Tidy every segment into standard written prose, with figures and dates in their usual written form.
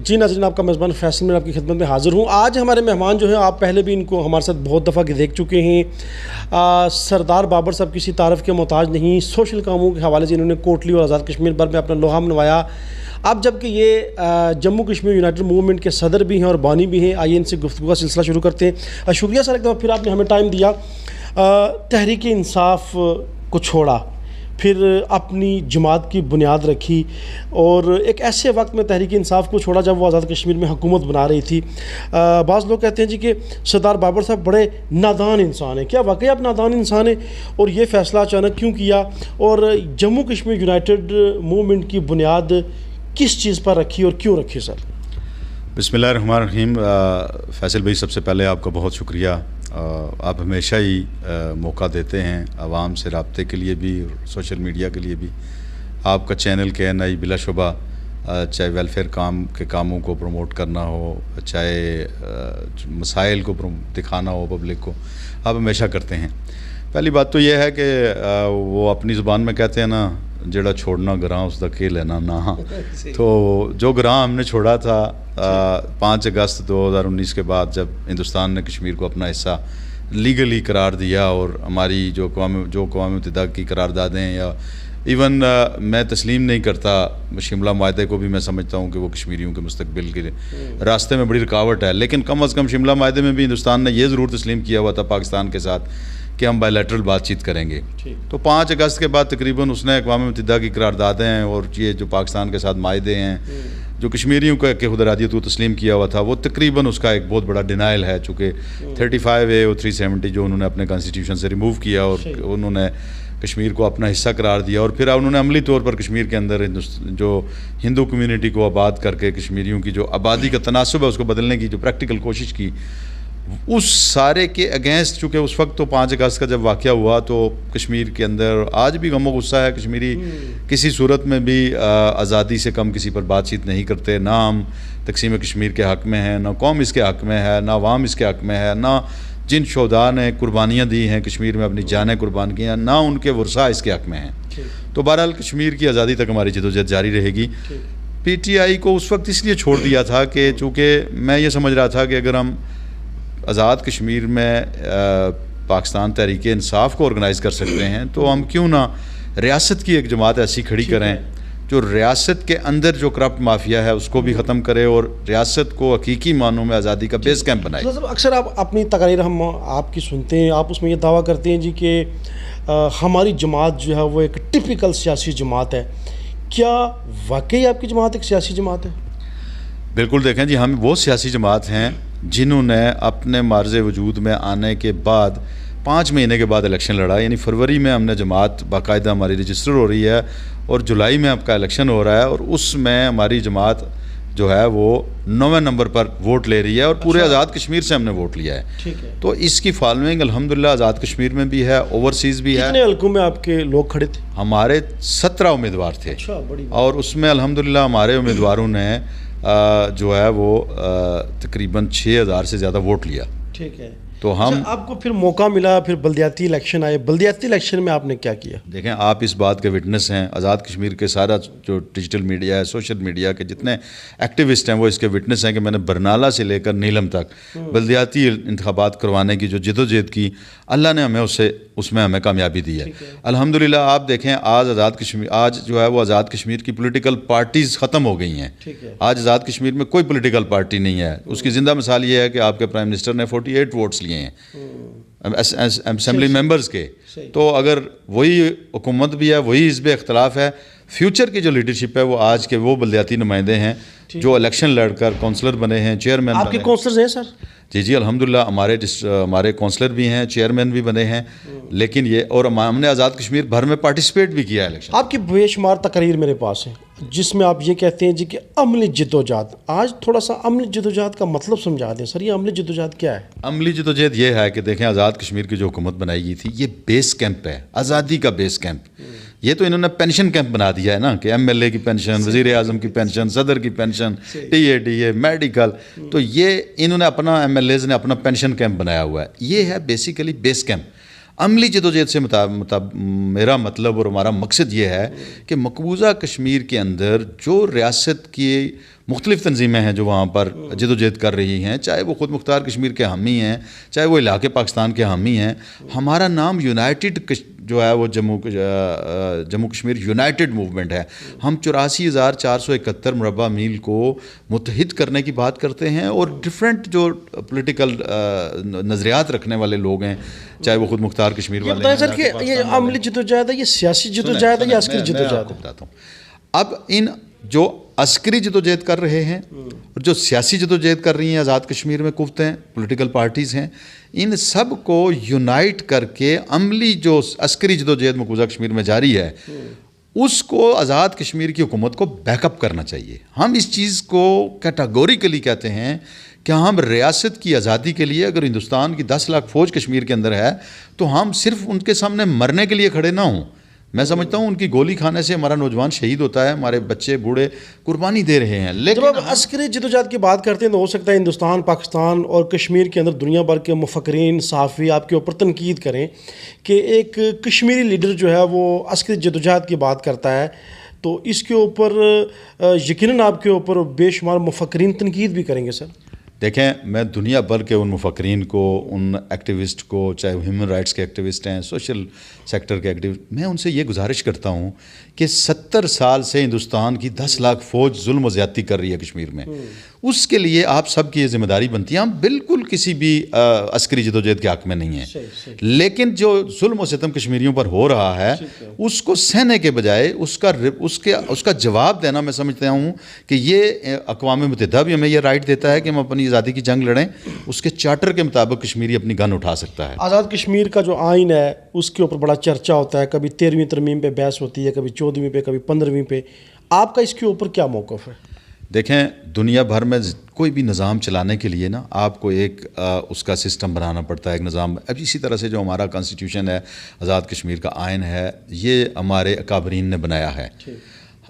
جی ناظرین، آپ کا میزبان فیصل میں آپ کی خدمت میں حاضر ہوں۔ آج ہمارے مہمان جو ہیں، آپ پہلے بھی ان کو ہمارے ساتھ بہت دفعہ دیکھ چکے ہیں۔ سردار بابر صاحب کسی تعارف کے محتاج نہیں، سوشل کاموں کے حوالے سے انہوں نے کوٹلی اور آزاد کشمیر بھر میں اپنا لوہا منوایا۔ اب جب کہ یہ جموں کشمیر یونائٹڈ موومنٹ کے صدر بھی ہیں اور بانی بھی ہیں، آئیے ان سے گفتگو کا سلسلہ شروع کرتے ہیں۔ شکریہ سر، ایک دفعہ پھر آپ نے ہمیں ٹائم دیا۔ تحریک انصاف کو چھوڑا، پھر اپنی جماعت کی بنیاد رکھی، اور ایک ایسے وقت میں تحریک انصاف کو چھوڑا جب وہ آزاد کشمیر میں حکومت بنا رہی تھی۔ بعض لوگ کہتے ہیں جی کہ سردار بابر صاحب بڑے نادان انسان ہیں۔ کیا واقعی آپ نادان انسان ہیں؟ اور یہ فیصلہ اچانک کیوں کیا؟ اور جموں کشمیر یونائٹڈ موومنٹ کی بنیاد کس چیز پر رکھی اور کیوں رکھی سر؟ بسم اللہ الرحمن الرحیم۔ فیصل بھائی، سب سے پہلے آپ کا بہت شکریہ۔ آپ ہمیشہ ہی موقع دیتے ہیں عوام سے رابطے کے لیے بھی، سوشل میڈیا کے لیے بھی۔ آپ کا چینل KNI بلا شبہ، چاہے ویلفیئر کے کاموں کو پروموٹ کرنا ہو، چاہے مسائل کو دکھانا ہو پبلک کو، آپ ہمیشہ کرتے ہیں۔ پہلی بات تو یہ ہے کہ وہ اپنی زبان میں کہتے ہیں نا، جڑا چھوڑنا گراں اس دا کے لینا نہ۔ تو جو گراں ہم نے چھوڑا تھا 5 اگست 2019 کے بعد، جب ہندوستان نے کشمیر کو اپنا حصہ لیگلی قرار دیا، اور ہماری جو اقوام متحدہ کی قراردادیں، یا ایون میں تسلیم نہیں کرتا شملہ معاہدے کو بھی، میں سمجھتا ہوں کہ وہ کشمیریوں کے مستقبل کے راستے میں بڑی رکاوٹ ہے، لیکن کم از کم شملہ معاہدے میں بھی ہندوستان نے یہ ضرور تسلیم کیا ہوا تھا پاکستان کے ساتھ کہ ہم بائی لیٹرل بات چیت کریں گے۔ تو 5 اگست کے بعد تقریباً اس نے اقوام متحدہ کی قراردادیں ہیں اور یہ جو پاکستان کے ساتھ معاہدے ہیں، جو کشمیریوں کا کہ خود ارادیت کو تسلیم کیا ہوا تھا، وہ تقریباً اس کا ایک بہت بڑا ڈینائل ہے، چونکہ 35A اور 370 جو انہوں نے اپنے کانسٹیٹیوشن سے ریموو کیا، اور انہوں نے کشمیر کو اپنا حصہ قرار دیا، اور پھر انہوں نے عملی طور پر کشمیر کے اندر جو ہندو کمیونٹی کو آباد کر کے کشمیریوں کی جو آبادی کا تناسب ہے اس کو بدلنے کی جو پریکٹیکل کوشش کی، اس سارے کے اگینسٹ، چونکہ اس وقت تو 5 اگست کا جب واقعہ ہوا تو کشمیر کے اندر آج بھی غم و غصہ ہے۔ کشمیری کسی صورت میں بھی آزادی سے کم کسی پر بات چیت نہیں کرتے، نہ ہم تقسیم کشمیر کے حق میں ہیں، نہ قوم اس کے حق میں ہے، نہ عوام اس کے حق میں ہے، نہ جن شہداء نے قربانیاں دی ہیں کشمیر میں، اپنی جانیں قربان کی ہیں، نہ ان کے ورثاء اس کے حق میں ہیں۔ تو بہرحال کشمیر کی آزادی تک ہماری جدوجہد جاری رہے گی۔ PTI کو اس وقت اس لیے چھوڑ دیا تھا کہ چونکہ میں یہ سمجھ رہا تھا کہ اگر ہم آزاد کشمیر میں پاکستان تحریک انصاف کو آرگنائز کر سکتے ہیں، تو ہم کیوں نہ ریاست کی ایک جماعت ایسی کھڑی کریں جو ریاست کے اندر جو کرپٹ مافیا ہے اس کو بھی ختم کرے، اور ریاست کو حقیقی معنوں میں آزادی کا بیس کیمپ بنائے۔ اکثر آپ اپنی تقاریر ہم آپ کی سنتے ہیں، آپ اس میں یہ دعویٰ کرتے ہیں جی کہ ہماری جماعت جو ہے وہ ایک ٹپیکل سیاسی جماعت ہے۔ کیا واقعی آپ کی جماعت ایک سیاسی جماعت ہے؟ بالکل، دیکھیں جی، ہم وہ سیاسی جماعت ہیں جنہوں نے اپنے معرض وجود میں آنے کے بعد 5 مہینے کے بعد الیکشن لڑا، یعنی فروری میں ہم نے جماعت باقاعدہ ہماری رجسٹر ہو رہی ہے، اور جولائی میں آپ کا الیکشن ہو رہا ہے، اور اس میں ہماری جماعت جو ہے وہ 9ویں نمبر پر ووٹ لے رہی ہے، اور پورے آزاد کشمیر سے ہم نے ووٹ لیا ہے۔ تو اس کی فالوئنگ الحمدللہ آزاد کشمیر میں بھی ہے، اوورسیز بھی ہے۔ کتنے حلقوں میں آپ کے لوگ کھڑے تھے؟ ہمارے 17 امیدوار تھے، اور اس میں الحمدللہ ہمارے امیدواروں نے جو ہے وہ تقریباً 6000 سے زیادہ ووٹ لیا۔ ٹھیک ہے، تو ہم آپ کو پھر موقع ملا، پھر بلدیاتی الیکشن آئے، بلدیاتی الیکشن میں آپ نے کیا کیا؟ دیکھیں، آپ اس بات کے وٹنس ہیں، آزاد کشمیر کے سارا جو ڈیجیٹل میڈیا ہے، سوشل میڈیا کے جتنے ایکٹیوسٹ ہیں وہ اس کے وٹنس ہیں کہ میں نے برنالہ سے لے کر نیلم تک بلدیاتی انتخابات کروانے کی جو جدوجہد کی، اللہ نے ہمیں اس میں ہمیں کامیابی دی ہے الحمدللہ۔ آپ دیکھیں، آج جو ہے وہ آزاد کشمیر کی پولیٹیکل پارٹیز ختم ہو گئی ہیں۔ آج آزاد کشمیر میں کوئی پولیٹیکل پارٹی نہیں ہے۔ اس کی زندہ مثال یہ ہے کہ آپ کے پرائم منسٹر نے 48 ووٹس لیے ہیں اسمبلی ممبرز کے۔ تو اگر وہی حکومت بھی ہے، وہی حزب اختلاف ہے، فیوچر کی جو لیڈرشپ ہے وہ آج کے وہ بلدیاتی نمائندے ہیں جو الیکشن لڑ کر کونسلر بنے ہیں، چیئرمین۔ آپ کے کونسلرز ہیں سر؟ جی الحمدللہ، ہمارے کونسلر بھی ہیں، چیئرمین بھی بنے ہیں، لیکن یہ اور ہم نے آزاد کشمیر بھر میں پارٹیسپیٹ بھی کیا ہے الیکشن۔ آپ کی بے شمار تقریر میرے پاس ہیں جس میں آپ یہ کہتے ہیں جی کہ عملی جدوجہد۔ آج تھوڑا سا عملی جدوجہد کا مطلب سمجھا دیں سر، یہ عملی جدوجہد کیا ہے؟ عملی جدوجہد یہ ہے کہ دیکھیں، آزاد کشمیر کی جو حکومت بنائی گئی تھی یہ بیس کیمپ ہے، آزادی کا بیس کیمپ۔ یہ تو انہوں نے پینشن کیمپ بنا دیا ہے نا، کہ MLA کی پینشن، وزیر اعظم کی پینشن، صدر کی پینشن، TA میڈیکل، تو یہ انہوں نے اپنا MLAs نے اپنا پینشن کیمپ بنایا ہوا ہے۔ یہ ہے بیسیکلی بیس کیمپ۔ عملی جدوجہد سے میرا مطلب اور ہمارا مقصد یہ ہے کہ مقبوضہ کشمیر کے اندر جو ریاست کی مختلف تنظیمیں ہیں جو وہاں پر جدوجہد کر رہی ہیں، چاہے وہ خود مختار کشمیر کے حامی ہیں، چاہے وہ علاقے پاکستان کے حامی ہیں. ہمارا نام یونائٹڈ جو ہے وہ جموں کشمیر یونائٹڈ موومنٹ ہے. ہم 84,471 مربع میل کو متحد کرنے کی بات کرتے ہیں، اور ڈفرینٹ جو پولیٹیکل نظریات رکھنے والے لوگ ہیں، چاہے وہ خود مختار کشمیر والے ہیں. بتائیں سر کہ یہ عملی جدوجہد ہے، یہ سیاسی جدوجہد ہے یا عسکری میں جدوجہد آپ کو ہے؟ بتاتا ہوں. اب ان جو عسکری جدوجہد کر رہے ہیں اور جو سیاسی جدوجہد کر رہی ہیں آزاد کشمیر میں قوتیں، پولیٹیکل پارٹیز ہیں، ان سب کو یونائٹ کر کے عملی جو عسکری جدوجہد مقبوضہ کشمیر میں جاری ہے اس کو آزاد کشمیر کی حکومت کو بیک اپ کرنا چاہیے. ہم اس چیز کو کیٹاگوریکلی کہتے ہیں کہ ہم ریاست کی آزادی کے لیے، اگر ہندوستان کی 10 لاکھ فوج کشمیر کے اندر ہے تو ہم صرف ان کے سامنے مرنے کے لیے کھڑے نہ ہوں. میں سمجھتا ہوں ان کی گولی کھانے سے ہمارا نوجوان شہید ہوتا ہے، ہمارے بچے بوڑھے قربانی دے رہے ہیں. لیکن جب آپ عسکری جدوجہد کی بات کرتے ہیں تو ہو سکتا ہے ہندوستان، پاکستان اور کشمیر کے اندر دنیا بھر کے مفکرین، صحافی آپ کے اوپر تنقید کریں کہ ایک کشمیری لیڈر جو ہے وہ عسکری جدوجہد کی بات کرتا ہے، تو اس کے اوپر یقیناً آپ کے اوپر بے شمار مفکرین تنقید بھی کریں گے. سر دیکھیں، میں دنیا بھر کے ان مفکرین کو، ان ایکٹیوسٹ کو، چاہے وہ ہیومن رائٹس کے ایکٹیوسٹ ہیں، سوشل سیکٹر کے ایکٹیوسٹ، میں ان سے یہ گزارش کرتا ہوں کہ 70 سال سے ہندوستان کی 10 لاکھ فوج ظلم و زیادتی کر رہی ہے کشمیر میں. اس کے لیے آپ سب کی یہ ذمہ داری بنتی ہے. ہم بالکل کسی بھی عسکری جدوجہد کے حق میں نہیں ہیں، لیکن جو ظلم و ستم کشمیریوں پر ہو رہا ہے اس کو سہنے کے بجائے اس کا جواب دینا، میں سمجھتا ہوں کہ یہ اقوام متحدہ بھی ہمیں یہ رائٹ دیتا ہے کہ ہم اپنی آزادی کی جنگ لڑیں. اس کے چارٹر کے مطابق کشمیری اپنی گن اٹھا سکتا ہے. آزاد کشمیر کا جو آئین ہے اس کے اوپر بڑا چرچا ہوتا ہے، کبھی 13ویں ترمیم پہ بحث ہوتی ہے، کبھی 14ویں پہ، کبھی 15ویں پہ. آپ کا اس کے اوپر کیا موقف ہے؟ دیکھیں، دنیا بھر میں کوئی بھی نظام چلانے کے لیے نا آپ کو ایک اس کا سسٹم بنانا پڑتا ہے، ایک نظام. اب اسی طرح سے جو ہمارا کانسٹیٹیوشن ہے، آزاد کشمیر کا آئین ہے، یہ ہمارے اکابرین نے بنایا ہے.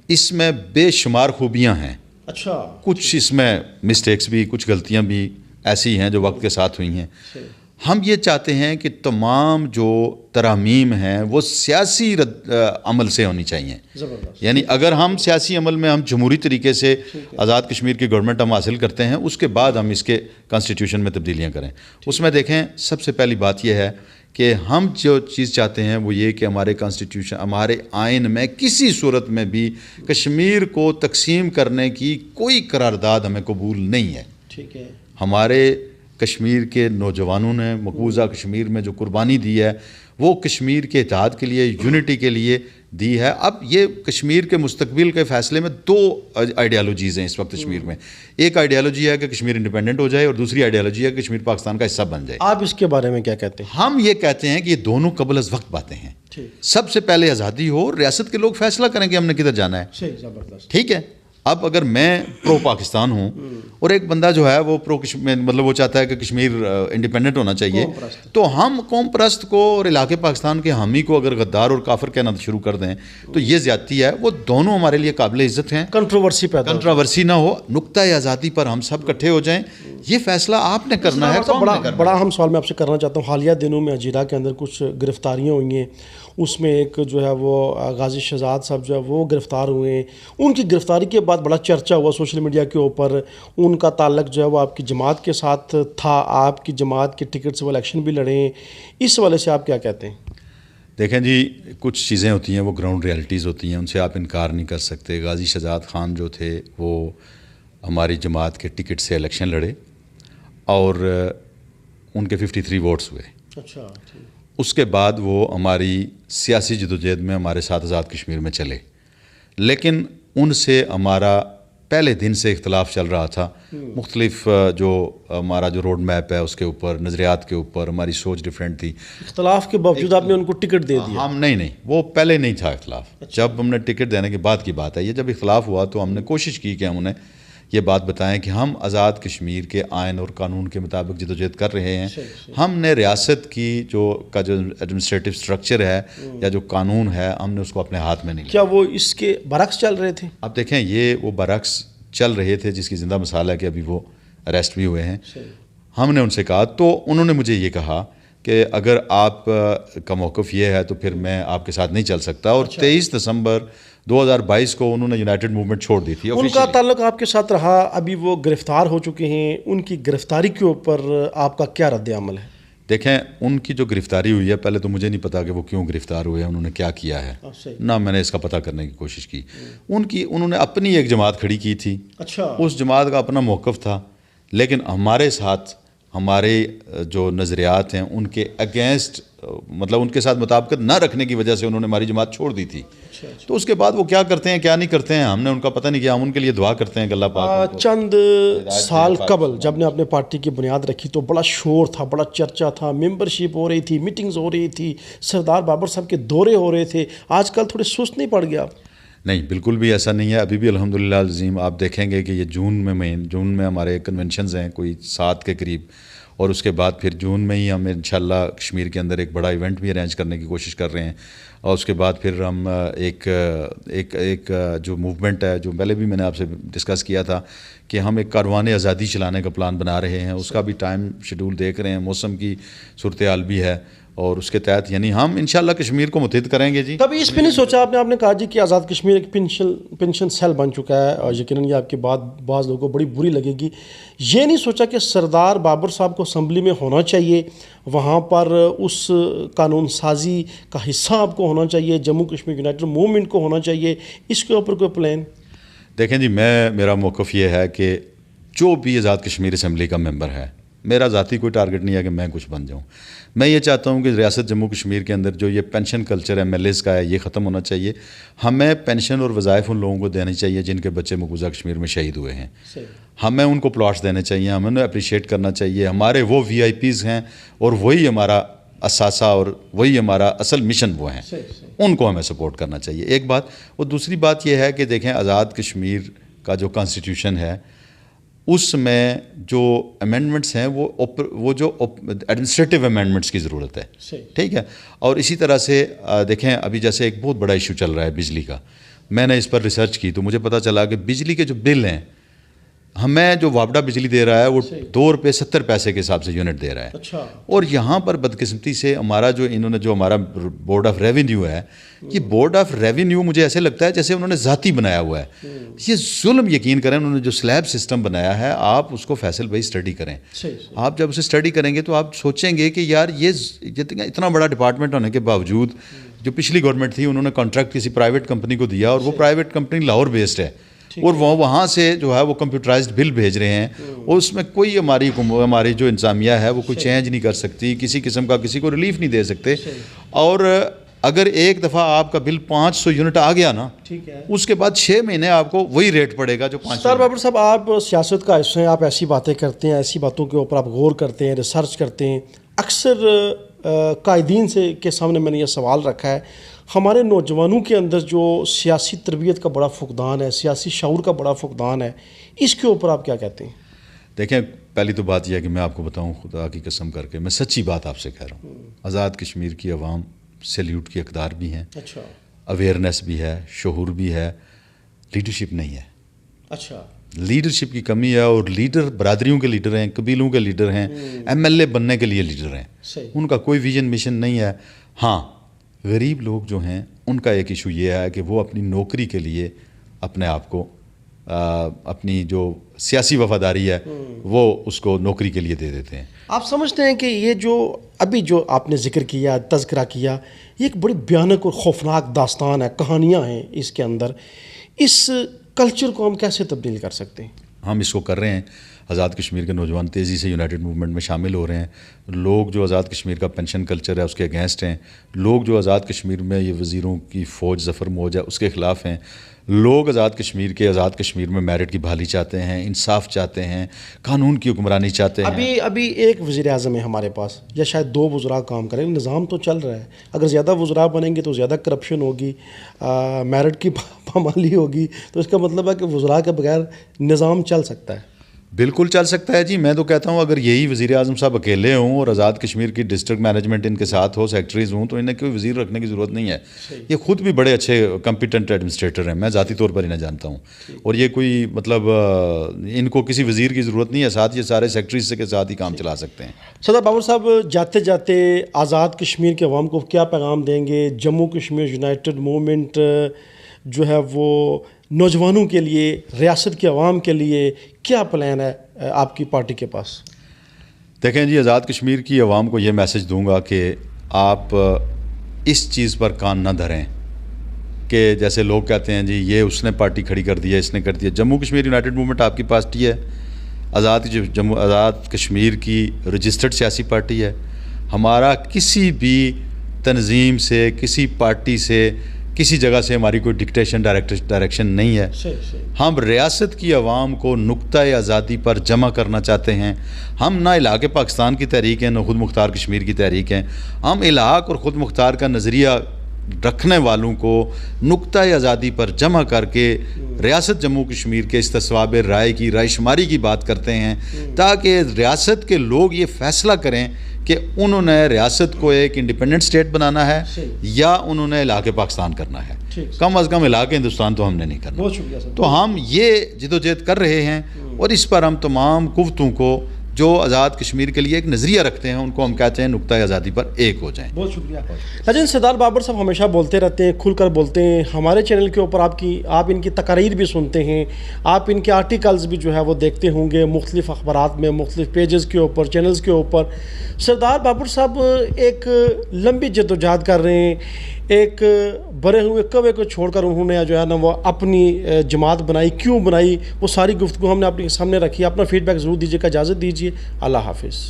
اس میں بے شمار خوبیاں ہیں. اچھا، کچھ اس میں مسٹیکس بھی، کچھ غلطیاں بھی ایسی ہیں جو وقت کے ساتھ ہوئی ہیں. ہم یہ چاہتے ہیں کہ تمام جو ترامیم ہیں وہ سیاسی عمل سے ہونی چاہیے. یعنی اگر ہم سیاسی عمل میں ہم جمہوری طریقے سے آزاد کشمیر کی گورنمنٹ ہم حاصل کرتے ہیں، اس کے بعد ہم اس کے کانسٹیٹیوشن میں تبدیلیاں کریں. اس میں دیکھیں، سب سے پہلی بات یہ ہے کہ ہم جو چیز چاہتے ہیں وہ یہ کہ ہمارے کانسٹیٹیوشن، ہمارے آئین میں کسی صورت میں بھی کشمیر کو تقسیم کرنے کی کوئی قرارداد ہمیں قبول نہیں ہے. ٹھیک ہے. ہمارے کشمیر کے نوجوانوں نے مقبوضہ کشمیر میں جو قربانی دی ہے وہ کشمیر کے اتحاد کے لیے، یونٹی کے لیے دی ہے. اب یہ کشمیر کے مستقبل کے فیصلے میں 2 آئیڈیالوجیز ہیں اس وقت کشمیر میں. ایک آئیڈیالوجی ہے کہ کشمیر انڈیپینڈنٹ ہو جائے، اور دوسری آئیڈیالوجی ہے کہ کشمیر پاکستان کا حصہ بن جائے. آپ اس کے بارے میں کیا کہتے ہیں؟ ہم یہ کہتے ہیں کہ یہ دونوں قبل از وقت باتیں ہیں. سب سے پہلے آزادی ہو، ریاست کے لوگ فیصلہ کریں کہ ہم نے کدھر جانا ہے. زبردست. ٹھیک ہے. اب اگر میں پرو پاکستان ہوں اور ایک بندہ جو ہے وہ پرو کشمیر، مطلب وہ چاہتا ہے کہ کشمیر انڈیپینڈنٹ ہونا چاہیے، تو ہم قوم پرست کو اور علاقے پاکستان کے حامی کو اگر غدار اور کافر کہنا شروع کر دیں تو یہ زیادتی ہے. وہ دونوں ہمارے لیے قابل عزت ہیں. کنٹروورسی نہ ہو، نقطۂ آزادی پر ہم سب اکٹھے ہو جائیں. یہ فیصلہ آپ نے کرنا ہے. بڑا اہم سوال میں آپ سے کرنا چاہتا ہوں. حالیہ دنوں میں اجیرا کے اندر کچھ گرفتاریاں ہوئی ہیں، اس میں ایک جو ہے وہ غازی شہزاد صاحب جو ہے وہ گرفتار ہوئے ہیں. ان کی گرفتاری کے بعد بڑا چرچا ہوا سوشل میڈیا کے اوپر. ان کا تعلق جو ہے وہ آپ کی جماعت کے ساتھ تھا، آپ کی جماعت کے ٹکٹ سے وہ الیکشن بھی لڑے ہیں. اس حوالے سے آپ کیا کہتے ہیں؟ دیکھیں جی، کچھ چیزیں ہوتی ہیں وہ گراؤنڈ ریالٹیز ہوتی ہیں، ان سے آپ انکار نہیں کر سکتے. غازی شہزاد خان جو تھے وہ ہماری جماعت کے ٹکٹ سے الیکشن لڑے اور ان کے 53 ووٹس ہوئے. اچھا. اس کے بعد وہ ہماری سیاسی جدوجہد میں ہمارے ساتھ آزاد کشمیر میں چلے، لیکن ان سے ہمارا پہلے دن سے اختلاف چل رہا تھا. مختلف جو ہمارا جو روڈ میپ ہے اس کے اوپر، نظریات کے اوپر ہماری سوچ ڈیفرنٹ تھی. اختلاف کے باوجود آپ نے ان کو ٹکٹ دے دیا؟ ہم نہیں، وہ پہلے نہیں تھا اختلاف. جب ہم نے ٹکٹ دینے کے بعد کی بات ہے یہ. جب اختلاف ہوا تو ہم نے کوشش کی کہ ہم انہیں یہ بات بتائیں کہ ہم آزاد کشمیر کے آئین اور قانون کے مطابق جدوجہد کر رہے ہیں. ہم نے ریاست کی جو ایڈمنسٹریٹو سٹرکچر ہے یا جو قانون ہے ہم نے اس کو اپنے ہاتھ میں نہیں لیا. کیا وہ اس کے برعکس چل رہے تھے؟ اب دیکھیں، یہ وہ برعکس چل رہے تھے جس کی زندہ مثال ہے کہ ابھی وہ اریسٹ بھی ہوئے ہیں. ہم نے ان سے کہا تو انہوں نے مجھے یہ کہا کہ اگر آپ کا موقف یہ ہے تو پھر میں آپ کے ساتھ نہیں چل سکتا. اور 23 دسمبر 2022 کو انہوں نے یونائٹڈ موومنٹ چھوڑ دی تھی ان کا تعلق آپ کے ساتھ رہا, ابھی وہ گرفتار ہو چکے ہیں, ان کی گرفتاری کے اوپر آپ کا کیا رد عمل ہے؟ دیکھیں ان کی جو گرفتاری ہوئی ہے, پہلے تو مجھے نہیں پتا کہ وہ کیوں گرفتار ہوئے ہیں, انہوں نے کیا کیا ہے, نہ میں نے اس کا پتہ کرنے کی کوشش کی. انہوں نے اپنی ایک جماعت کھڑی کی تھی, اس جماعت کا اپنا موقف تھا, لیکن ہمارے ساتھ ہمارے جو نظریات ہیں ان کے اگینسٹ, مطلب ان کے ساتھ مطابقت نہ رکھنے کی وجہ سے انہوں نے ہماری جماعت چھوڑ دی تھی. تو اس کے بعد وہ کیا کرتے ہیں کیا نہیں کرتے ہیں ہم نے ان کا پتہ نہیں کیا, ہم ان کے لیے دعا کرتے ہیں کہ اللہ پاک. چند سال قبل جب نے اپنے پارٹی کی بنیاد رکھی تو بڑا شور تھا, بڑا چرچا تھا, ممبرشپ ہو رہی تھی, میٹنگز ہو رہی تھی, سردار بابر صاحب کے دورے ہو رہے تھے. آج کل تھوڑے سست نہیں پڑ گیا؟ نہیں, بالکل بھی ایسا نہیں ہے. ابھی بھی الحمدللہ عظیم آپ دیکھیں گے کہ یہ جون میں ہمارے کنونشنز ہیں کوئی 7 کے قریب, اور اس کے بعد پھر جون میں ہی ہم انشاءاللہ کشمیر کے اندر ایک بڑا ایونٹ بھی ارینج کرنے کی کوشش کر رہے ہیں. اور اس کے بعد پھر ہم ایک جو موومنٹ ہے, جو پہلے بھی میں نے آپ سے ڈسکس کیا تھا کہ ہم ایک کاروان آزادی چلانے کا پلان بنا رہے ہیں, اس کا بھی ٹائم شیڈول دیکھ رہے ہیں, موسم کی صورتحال بھی ہے, اور اس کے تحت یعنی ہم انشاءاللہ کشمیر کو متحد کریں گے. جی کبھی اس پہ نہیں سوچا آپ نے کہا جی کہ آزاد کشمیر ایک پینشن سیل بن چکا ہے, اور یقیناً یہ آپ کی بات بعض لوگوں کو بڑی بری لگے گی, یہ نہیں سوچا کہ سردار بابر صاحب کو اسمبلی میں ہونا چاہیے, وہاں پر اس قانون سازی کا حصہ آپ کو ہونا چاہیے, جموں کشمیر یونائٹڈ موومنٹ کو ہونا چاہیے, اس کے اوپر کوئی پلان؟ دیکھیں جی, میرا موقف یہ ہے کہ جو بھی آزاد کشمیر اسمبلی کا ممبر ہے, میرا ذاتی کوئی ٹارگٹ نہیں ہے کہ میں کچھ بن جاؤں. میں یہ چاہتا ہوں کہ ریاست جموں کشمیر کے اندر جو یہ pension culture MLAs کا ہے یہ ختم ہونا چاہیے. ہمیں پینشن اور وظائف ان لوگوں کو دینی چاہیے جن کے بچے مقبوضہ کشمیر میں شہید ہوئے ہیں. ہمیں ان کو پلاٹس دینے چاہیے, ہمیں انہیں اپریشیٹ کرنا چاہیے. ہمارے وہ وی آئی پیز ہیں اور وہی ہمارا اثاثہ اور وہی ہمارا اصل مشن وہ ہیں, ان کو ہمیں سپورٹ کرنا چاہیے. ایک بات. اور دوسری بات یہ ہے کہ دیکھیں آزاد کشمیر کا جو کانسٹیٹیوشن ہے اس میں جو امینڈمنٹس ہیں وہ جو ایڈمنسٹریٹو امینڈمنٹس کی ضرورت ہے, ٹھیک ہے. اور اسی طرح سے دیکھیں ابھی جیسے ایک بہت بڑا ایشو چل رہا ہے بجلی کا, میں نے اس پر ریسرچ کی تو مجھے پتہ چلا کہ بجلی کے جو بل ہیں, ہمیں جو وابڈا بجلی دے رہا ہے وہ 2 روپے 70 پیسے کے حساب سے یونٹ دے رہا ہے. اور یہاں پر بدقسمتی سے ہمارا جو انہوں نے جو ہمارا بورڈ آف ریونیو ہے, یہ بورڈ آف ریونیو مجھے ایسے لگتا ہے جیسے انہوں نے ذاتی بنایا ہوا ہے. یہ ظلم یقین کریں, انہوں نے جو سلیب سسٹم بنایا ہے, آپ اس کو فیصل بھائی اسٹڈی کریں. آپ جب اسے اسٹڈی کریں گے تو آپ سوچیں گے کہ یار یہ اتنا بڑا ڈپارٹمنٹ ہونے کے باوجود جو پچھلی گورنمنٹ تھی انہوں نے کانٹریکٹ کسی پرائیویٹ کمپنی کو دیا, اور وہ پرائیویٹ کمپنی لاہور بیسڈ ہے, اور وہ وہاں سے جو ہے وہ کمپیوٹرائزڈ بل بھیج رہے ہیں, اور اس میں کوئی ہماری جو انتظامیہ ہے وہ کوئی چینج نہیں کر سکتی, کسی قسم کا کسی کو ریلیف نہیں دے سکتے. اور اگر ایک دفعہ آپ کا بل 500 یونٹ آ گیا نا, اس کے بعد 6 مہینے آپ کو وہی ریٹ پڑے گا جو 500. سردار بابر صاحب, آپ سیاست کا حصہ ہیں, آپ ایسی باتیں کرتے ہیں, ایسی باتوں کے اوپر آپ غور کرتے ہیں, ریسرچ کرتے ہیں. اکثر قائدین کے سامنے میں نے یہ سوال رکھا ہے, ہمارے نوجوانوں کے اندر جو سیاسی تربیت کا بڑا فقدان ہے, سیاسی شعور کا بڑا فقدان ہے, اس کے اوپر آپ کیا کہتے ہیں؟ دیکھیں پہلی تو بات یہ ہے کہ میں آپ کو بتاؤں, خدا کی قسم کر کے میں سچی بات آپ سے کہہ رہا ہوں, آزاد کشمیر کی عوام سیلیوٹ کی اقدار بھی ہیں, اویئرنیس بھی ہے, شعور بھی ہے, لیڈرشپ نہیں ہے. لیڈرشپ کی کمی ہے, اور لیڈر برادریوں کے لیڈر ہیں, قبیلوں کے لیڈر ہیں, ایم ایل اے بننے کے لیے لیڈر ہیں, ان کا کوئی ویژن مشن نہیں ہے. ہاں, غریب لوگ جو ہیں ان کا ایک ایشو یہ ہے کہ وہ اپنی نوکری کے لیے اپنے آپ کو اپنی جو سیاسی وفاداری ہے وہ اس کو نوکری کے لیے دے دیتے ہیں. آپ سمجھتے ہیں کہ یہ جو ابھی جو آپ نے ذکر کیا, تذکرہ کیا, یہ ایک بڑی بھیانک اور خوفناک داستان ہے, کہانیاں ہیں اس کے اندر, اس کلچر کو ہم کیسے تبدیل کر سکتے ہیں؟ ہم اس کو کر رہے ہیں. آزاد کشمیر کے نوجوان تیزی سے یونائٹڈ موومنٹ میں شامل ہو رہے ہیں. لوگ جو آزاد کشمیر کا پینشن کلچر ہے اس کے اگینسٹ ہیں. لوگ جو آزاد کشمیر میں یہ وزیروں کی فوج ظفر موج ہے اس کے خلاف ہیں. لوگ آزاد کشمیر میں میرٹ کی بحالی چاہتے ہیں, انصاف چاہتے ہیں, قانون کی حکمرانی چاہتے ہیں. ابھی ایک وزیر اعظم ہے ہمارے پاس, یا شاید 2 وزراء کام کریں, نظام تو چل رہا ہے. اگر زیادہ وزراء بنیں گے تو زیادہ کرپشن ہوگی, میرٹ کی پامالی ہوگی, تو اس کا مطلب ہے کہ وزراء کے بغیر نظام چل سکتا ہے؟ بالکل چل سکتا ہے جی. میں تو کہتا ہوں اگر یہی وزیر اعظم صاحب اکیلے ہوں اور آزاد کشمیر کی ڈسٹرکٹ مینجمنٹ ان کے ساتھ ہو, سیکٹریز ہوں, تو انہیں کوئی وزیر رکھنے کی ضرورت نہیں ہے. یہ خود بھی بڑے اچھے کمپیٹنٹ ایڈمنسٹریٹر ہیں, میں ذاتی طور پر انہیں جانتا ہوں, اور یہ کوئی مطلب ان کو کسی وزیر کی ضرورت نہیں ہے, ساتھ یہ سارے سیکٹریز کے ساتھ ہی کام چلا سکتے ہیں. سردار بابر صاحب, جاتے جاتے آزاد کشمیر کے عوام کو کیا پیغام دیں گے؟ جموں کشمیر یونائٹڈ موومنٹ جو ہے وہ نوجوانوں کے لیے، ریاست کے عوام کے لیے کیا پلان ہے آپ کی پارٹی کے پاس؟ دیکھیں جی، آزاد کشمیر کی عوام کو یہ میسج دوں گا کہ آپ اس چیز پر کان نہ دھریں کہ جیسے لوگ کہتے ہیں جی یہ اس نے پارٹی کھڑی کر دی ہے، اس نے کر دیا۔ جموں کشمیر یونائٹڈ موومنٹ آپ کی پارٹی ہے، آزاد کشمیر کی رجسٹرڈ سیاسی پارٹی ہے۔ ہمارا کسی بھی تنظیم سے، کسی پارٹی سے، کسی جگہ سے ہماری کوئی ڈکٹیشن ڈائریکشن نہیں ہے۔ ہم ریاست کی عوام کو نقطۂ آزادی پر جمع کرنا چاہتے ہیں۔ ہم نہ الحاق پاکستان کی تحریک ہیں، نہ خود مختار کشمیر کی تحریک ہیں۔ ہم الحاق اور خود مختار کا نظریہ رکھنے والوں کو نقطۂ آزادی پر جمع کر کے ریاست جموں کشمیر کے استصواب رائے کی، رائے شماری کی بات کرتے ہیں، تاکہ ریاست کے لوگ یہ فیصلہ کریں کہ انہوں نے ریاست کو ایک انڈیپینڈنٹ اسٹیٹ بنانا ہے یا انہوں نے علاقے پاکستان کرنا ہے۔ کم از کم علاقے ہندوستان تو ہم نے نہیں کرنا۔ بہت شکریہ سر۔ تو ہم یہ جدوجہد کر رہے ہیں، اور اس پر ہم تمام قوتوں کو جو آزاد کشمیر کے لیے ایک نظریہ رکھتے ہیں ان کو ہم کہتے ہیں نقطۂ آزادی پر ایک ہو جائیں۔ بہت شکریہ۔ لیجنڈ سردار بابر صاحب ہمیشہ بولتے رہتے ہیں، کھل کر بولتے ہیں۔ ہمارے چینل کے اوپر آپ ان کی تقاریر بھی سنتے ہیں، آپ ان کے آرٹیکلز بھی جو ہے وہ دیکھتے ہوں گے مختلف اخبارات میں، مختلف پیجز کے اوپر، چینلز کے اوپر۔ سردار بابر صاحب ایک لمبی جدوجہد کر رہے ہیں، ایک برے ہوئے کوے کو چھوڑ کر انہوں نے جو ہے نا وہ اپنی جماعت بنائی۔ کیوں بنائی وہ ساری گفتگو ہم نے اپنے سامنے رکھی۔ اپنا فیڈ بیک ضرور دیجیے گا، اجازت دیجیے، اللہ حافظ۔